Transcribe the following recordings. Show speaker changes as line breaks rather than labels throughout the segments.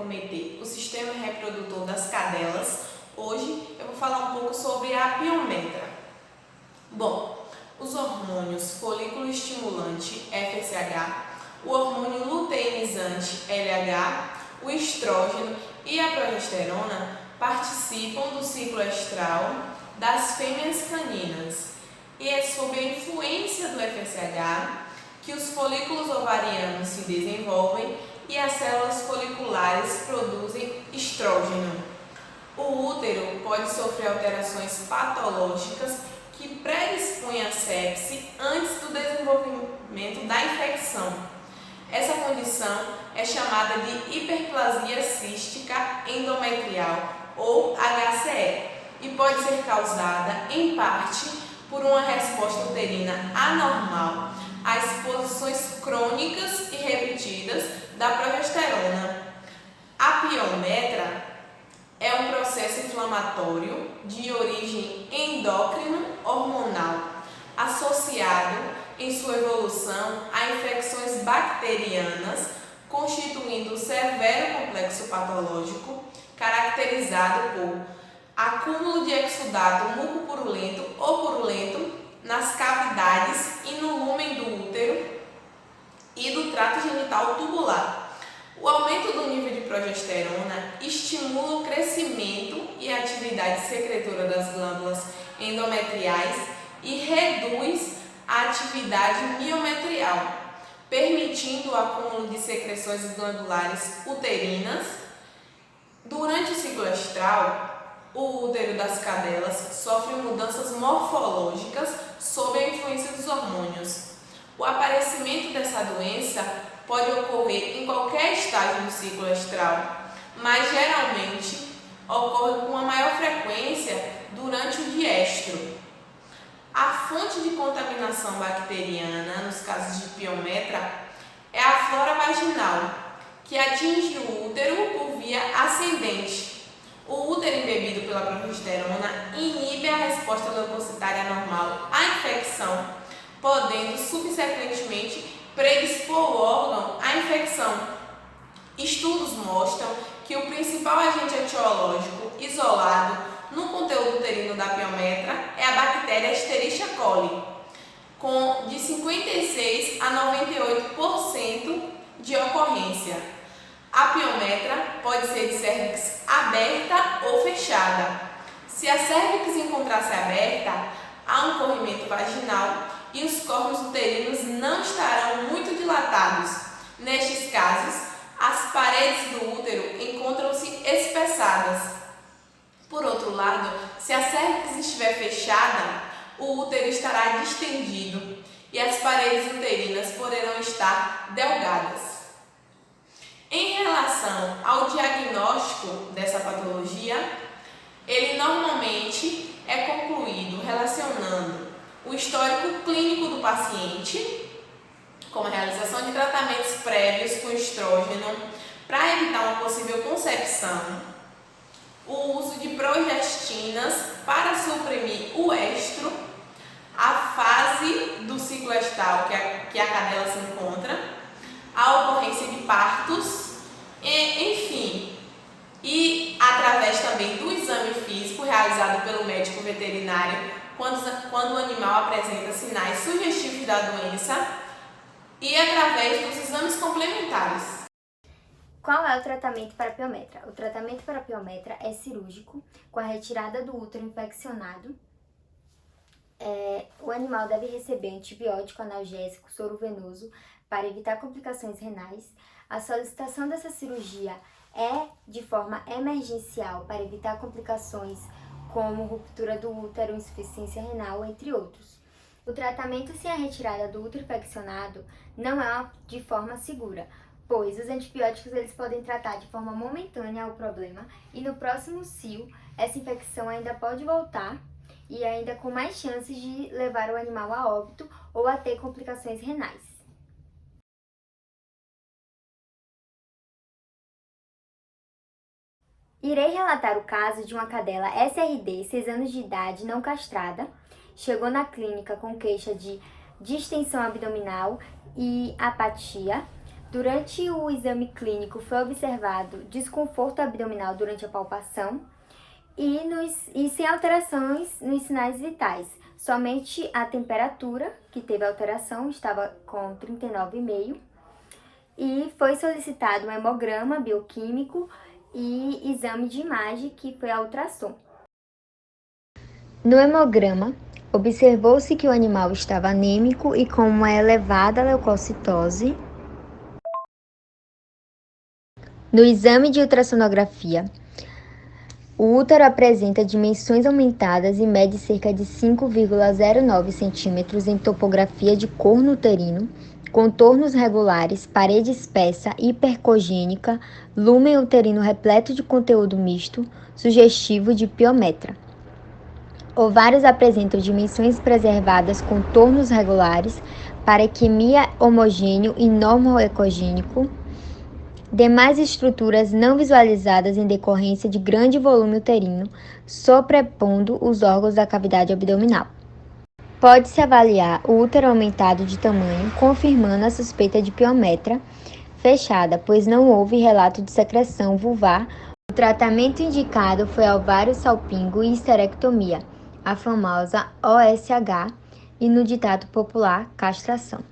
comprometer o sistema reprodutor das cadelas, hoje eu vou falar um pouco sobre a piometra. Bom, os hormônios folículo estimulante FSH, o hormônio luteinizante LH, o estrógeno e a progesterona participam do ciclo estral das fêmeas caninas e é sob a influência do FSH que os folículos ovarianos se desenvolvem e as células foliculares produzem estrógeno. O útero pode sofrer alterações patológicas que predispõem à sepse antes do desenvolvimento da infecção. Essa condição é chamada de hiperplasia cística endometrial, ou HCE, e pode ser causada, em parte, por uma resposta uterina anormal a exposições crônicas e repetidas da progesterona. A piometra é um processo inflamatório de origem endócrino-hormonal, associado em sua evolução a infecções bacterianas, constituindo um severo complexo patológico caracterizado por acúmulo de exudato mucopurulento ou purulento nas cavidades e no lúmen do útero e do trato genital tubular. O aumento do nível de progesterona estimula o crescimento e a atividade secretora das glândulas endometriais e reduz a atividade miometrial, permitindo o acúmulo de secreções glandulares uterinas. Durante o ciclo estral, o útero das cadelas sofre mudanças morfológicas sob a influência dos hormônios. O aparecimento dessa doença pode ocorrer em qualquer estágio do ciclo estral, mas geralmente ocorre com uma maior frequência durante o diestro. A fonte de contaminação bacteriana, nos casos de piometra, é a flora vaginal, que atinge o útero por via ascendente. O útero embebido pela progesterona inibe a resposta leucocitária normal à infecção, podendo subsequentemente predispor o órgão à infecção. Estudos mostram que o principal agente etiológico isolado no conteúdo uterino da piometra é a bactéria Escherichia coli, com de 56% a 98% de ocorrência. A piometra pode ser de cérvix aberta ou fechada. Se a cérvix encontrar-se aberta, há um corrimento vaginal e os corpos uterinos não estarão muito dilatados. Nestes casos, as paredes do útero encontram-se espessadas. Por outro lado, se a cérvix estiver fechada, o útero estará distendido e as paredes uterinas poderão estar delgadas. Em relação ao diagnóstico dessa patologia, ele normalmente é concluído relacionando o histórico clínico do paciente, como a realização de tratamentos prévios com estrógeno para evitar uma possível concepção, o uso de progestinas para suprimir o estro, a fase do ciclo estral que a cadela se encontra, a ocorrência de partos, enfim, e através também do exame físico realizado pelo médico veterinário quando o animal apresenta sinais sugestivos da doença e através dos exames complementares.
Qual é o tratamento para a piometra? O tratamento para a piometra é cirúrgico, com a retirada do útero infeccionado. O animal deve receber antibiótico, analgésico, soro venoso para evitar complicações renais. A solicitação dessa cirurgia é de forma emergencial para evitar complicações como ruptura do útero, insuficiência renal, entre outros. O tratamento sem a retirada do útero infeccionado não é de forma segura, pois os antibióticos eles podem tratar de forma momentânea o problema e no próximo cio essa infecção ainda pode voltar e ainda com mais chances de levar o animal a óbito ou a ter complicações renais. Irei relatar o caso de uma cadela SRD, 6 anos de idade, não castrada. Chegou na clínica com queixa de distensão abdominal e apatia. Durante o exame clínico foi observado desconforto abdominal durante a palpação e sem alterações nos sinais vitais. Somente a temperatura, que teve alteração, estava com 39,5 e foi solicitado um hemograma bioquímico e exame de imagem, que foi a ultrassom. No hemograma, observou-se que o animal estava anêmico e com uma elevada leucocitose. No exame de ultrassonografia, o útero apresenta dimensões aumentadas e mede cerca de 5,09 centímetros em topografia de corno uterino, contornos regulares, parede espessa, hipercogênica, lúmen uterino repleto de conteúdo misto, sugestivo de piometra. Ovários apresentam dimensões preservadas, contornos regulares, parequimia homogêneo e normoecogênico. Demais estruturas não visualizadas em decorrência de grande volume uterino, sobrepondo os órgãos da cavidade abdominal. Pode-se avaliar o útero aumentado de tamanho, confirmando a suspeita de piometra fechada, pois não houve relato de secreção vulvar. O tratamento indicado foi ovário salpingo e histerectomia, a famosa OSH, e no ditado popular, castração.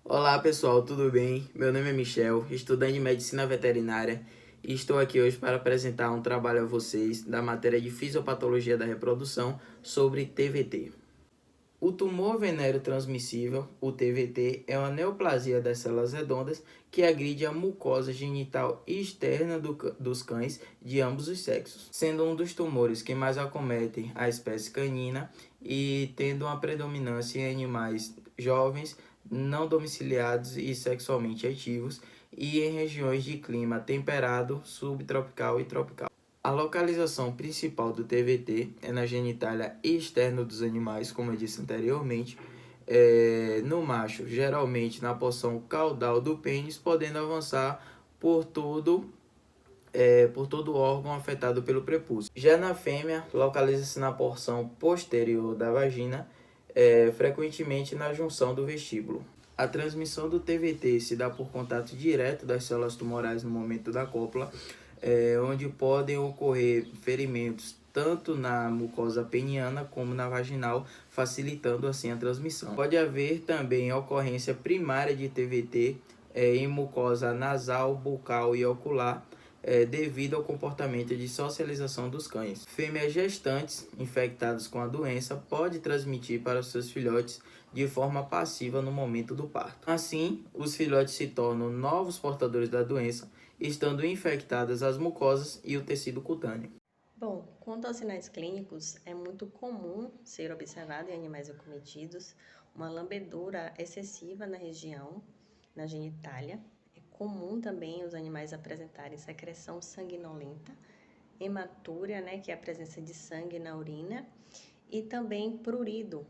Olá pessoal, tudo bem? Meu nome é Michel, estudante de Medicina Veterinária e estou aqui hoje para apresentar um trabalho a vocês da matéria de Fisiopatologia da Reprodução sobre TVT. O tumor venéreo transmissível, o TVT, é uma neoplasia das células redondas que agride a mucosa genital externa dos cães de ambos os sexos, sendo um dos tumores que mais acometem a espécie canina e tendo uma predominância em animais jovens, não domiciliados e sexualmente ativos, e em regiões de clima temperado, subtropical e tropical. A localização principal do TVT é na genitália externa dos animais, como eu disse anteriormente, no macho, geralmente na porção caudal do pênis, podendo avançar por todo o órgão afetado pelo prepúcio. Já na fêmea, localiza-se na porção posterior da vagina, frequentemente na junção do vestíbulo. A transmissão do TVT se dá por contato direto das células tumorais no momento da cópula, onde podem ocorrer ferimentos tanto na mucosa peniana como na vaginal, facilitando assim a transmissão. Pode haver também ocorrência primária de TVT em mucosa nasal, bucal e ocular, devido ao comportamento de socialização dos cães. Fêmeas gestantes infectadas com a doença podem transmitir para os seus filhotes de forma passiva no momento do parto. Assim, os filhotes se tornam novos portadores da doença, estando infectadas as mucosas e o tecido cutâneo.
Bom, quanto aos sinais clínicos, é muito comum ser observado em animais acometidos uma lambedura excessiva na região, na genitália. É comum também os animais apresentarem secreção sanguinolenta, hematúria, que é a presença de sangue na urina, e também prurido.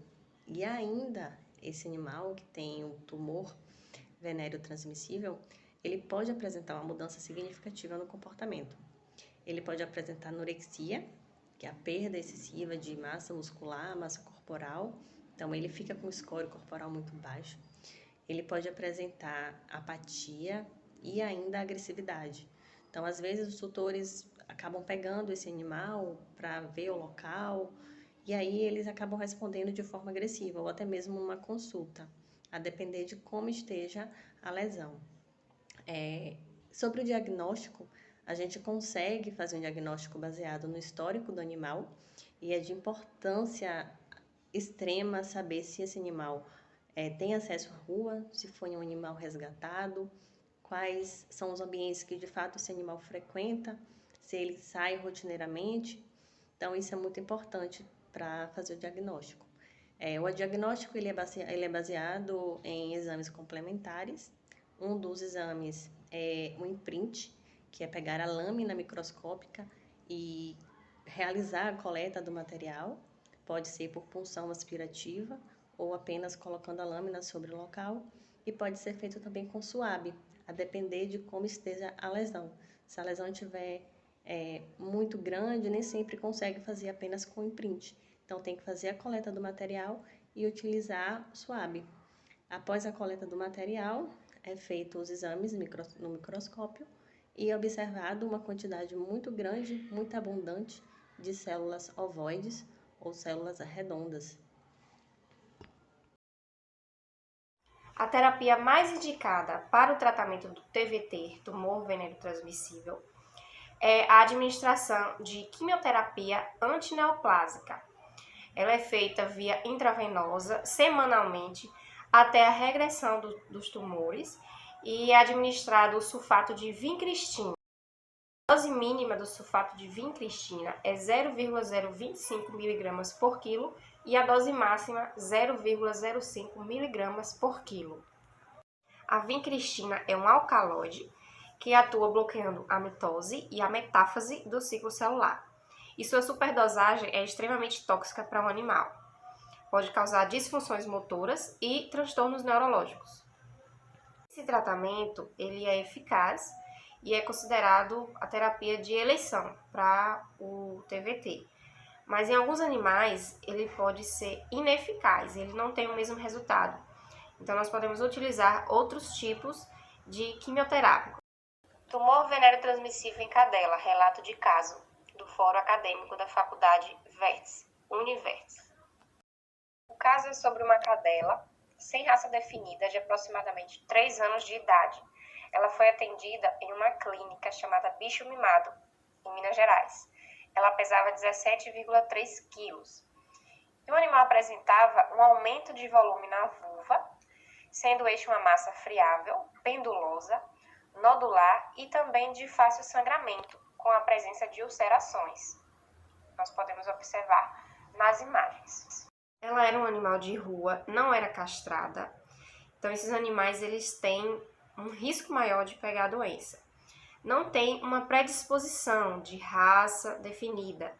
E ainda, esse animal que tem um tumor venéreo transmissível, ele pode apresentar uma mudança significativa no comportamento. Ele pode apresentar anorexia, que é a perda excessiva de massa muscular, massa corporal. Então, ele fica com o score corporal muito baixo. Ele pode apresentar apatia e ainda agressividade. Então, às vezes, os tutores acabam pegando esse animal para ver o local e aí eles acabam respondendo de forma agressiva ou até mesmo uma consulta, a depender de como esteja a lesão. Sobre o diagnóstico, a gente consegue fazer um diagnóstico baseado no histórico do animal e é de importância extrema saber se esse animal tem acesso à rua, se foi um animal resgatado, quais são os ambientes que de fato esse animal frequenta, se ele sai rotineiramente. Então, isso é muito importante para fazer o diagnóstico. O diagnóstico ele é baseado em exames complementares. Um dos exames é o imprint, que é pegar a lâmina microscópica e realizar a coleta do material. Pode ser por punção aspirativa ou apenas colocando a lâmina sobre o local. E pode ser feito também com suave, a depender de como esteja a lesão. Se a lesão estiver muito grande, nem sempre consegue fazer apenas com imprint. Então, tem que fazer a coleta do material e utilizar suave. Após a coleta do material, é feito os exames no microscópio e observado uma quantidade muito grande, muito abundante de células ovoides ou células redondas.
A terapia mais indicada para o tratamento do TVT, tumor veneno-transmissível, é a administração de quimioterapia antineoplásica. Ela é feita via intravenosa, semanalmente, até a regressão dos tumores e é administrado o sulfato de vincristina. A dose mínima do sulfato de vincristina é 0,025 mg por quilo e a dose máxima 0,05 mg por quilo. A vincristina é um alcaloide que atua bloqueando a mitose e a metáfase do ciclo celular. E sua superdosagem é extremamente tóxica para o animal. Pode causar disfunções motoras e transtornos neurológicos. Esse tratamento ele é eficaz e é considerado a terapia de eleição para o TVT. Mas em alguns animais ele pode ser ineficaz, ele não tem o mesmo resultado. Então nós podemos utilizar outros tipos de quimioterápico. Tumor veneno-transmissível em cadela, relato de caso, do Fórum Acadêmico da Faculdade Vértice, Univértice. O caso é sobre uma cadela sem raça definida de aproximadamente 3 anos de idade. Ela foi atendida em uma clínica chamada Bicho Mimado, em Minas Gerais. Ela pesava 17,3 quilos. E o animal apresentava um aumento de volume na vulva, sendo este uma massa friável, pendulosa, nodular e também de fácil sangramento, com a presença de ulcerações. Nós podemos observar nas imagens. Ela era um animal de rua, não era castrada, então esses animais eles têm um risco maior de pegar a doença. Não tem uma predisposição de raça definida,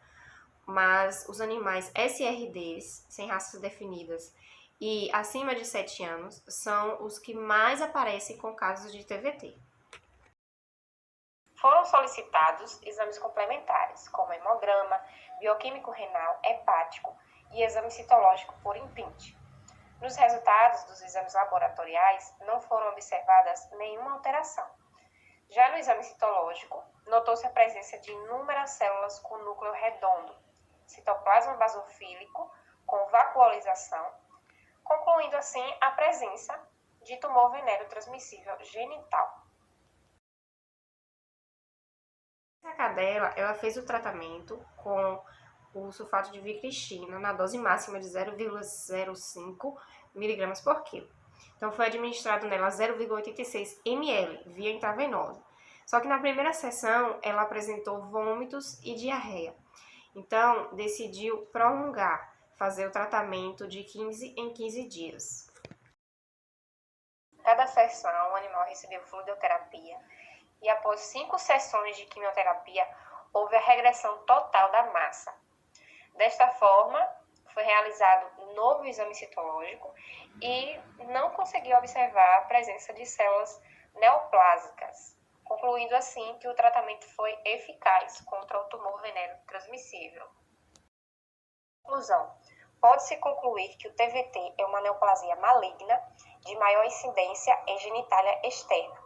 mas os animais SRDs, sem raças definidas, e acima de 7 anos, são os que mais aparecem com casos de TVT. Foram solicitados exames complementares, como hemograma, bioquímico renal, hepático e exame citológico por imprint. Nos resultados dos exames laboratoriais, não foram observadas nenhuma alteração. Já no exame citológico, notou-se a presença de inúmeras células com núcleo redondo, citoplasma basofílico com vacuolização, concluindo assim a presença de tumor veneno-transmissível genital. A cadela, ela fez o tratamento com o sulfato de vincristina na dose máxima de 0,05 mg por quilo. Então, foi administrado nela 0,86 ml via intravenosa. Só que na primeira sessão, ela apresentou vômitos e diarreia. Então, decidiu prolongar, fazer o tratamento de 15 em 15 dias. Cada sessão, o animal recebeu fluidoterapia e após 5 sessões de quimioterapia, houve a regressão total da massa. Desta forma, foi realizado um novo exame citológico e não conseguiu observar a presença de células neoplásicas, concluindo assim que o tratamento foi eficaz contra o tumor veneno-transmissível. Conclusão: pode-se concluir que o TVT é uma neoplasia maligna de maior incidência em genitália externa,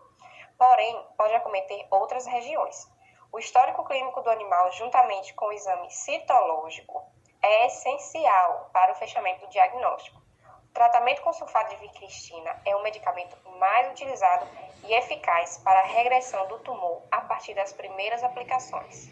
porém pode acometer outras regiões. O histórico clínico do animal, juntamente com o exame citológico, é essencial para o fechamento do diagnóstico. O tratamento com sulfato de vincristina é o medicamento mais utilizado e eficaz para a regressão do tumor a partir das primeiras aplicações.